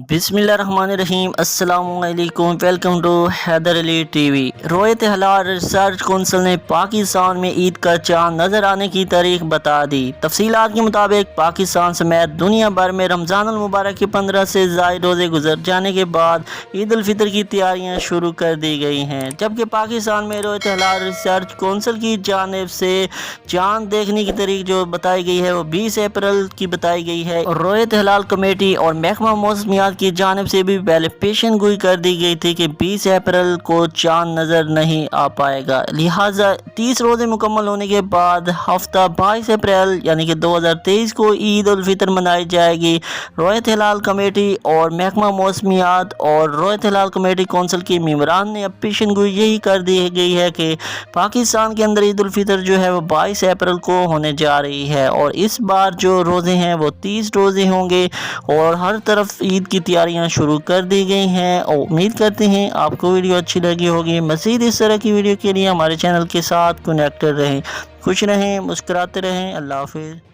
बिस्मिल्लाहिर्रहमानिर्रहीम। अस्सलाम वालेकुम। Welcome to Haidar Ali TV. Ruyat Halal research council ने पाकिस्तान में ईद का चांद नज़र आने की तारीख बता दी। तफसीलात के मुताबिक पाकिस्तान समेत दुनिया भर में रमज़ान अल मुबारक के 15 से ज़ायद रोज़े गुजर जाने के बाद ईद उल फितर की तैयारियां शुरू कर दी गई हैं, जबकि पाकिस्तान में रोयत हलाल रिसर्च काउंसिल की जानिब से चांद देखने की तारीख जो बताई गई है वो 20 अप्रैल की बताई गई है। और रोयत हलाल कमेटी और महकमा मौसमियात की जानिब से भी पहले पेशन गोई कर दी गई थी कि 20 अप्रैल को चांद नजर नहीं आ पाएगा। लिहाजा 30 रोजे मुकम्मल होने के बाद हफ्ता 22 अप्रैल यानी कि 2023 को ईद उल फितर मनाई जाएगी। रोयत हलाल कमेटी और महकमा मौसमियात और रोयत हलाल कमेटी कौंसिल के मेंबरान ने अब पेशन गोई यही कर दी गई है कि पाकिस्तान के अंदर ईद उल फितर जो है वो 22 अप्रैल को होने जा रही है और इस बार जो रोज़े हैं वो 30 रोज़े होंगे और हर तरफ ईद की तैयारियां शुरू कर दी गई हैं। और उम्मीद करते हैं आपको वीडियो अच्छी लगी होगी। मज़ीद इस तरह की वीडियो के लिए हमारे चैनल के साथ कनेक्टेड रहें। खुश रहें, मुस्कुराते रहें। अल्लाह हाफ़िज़।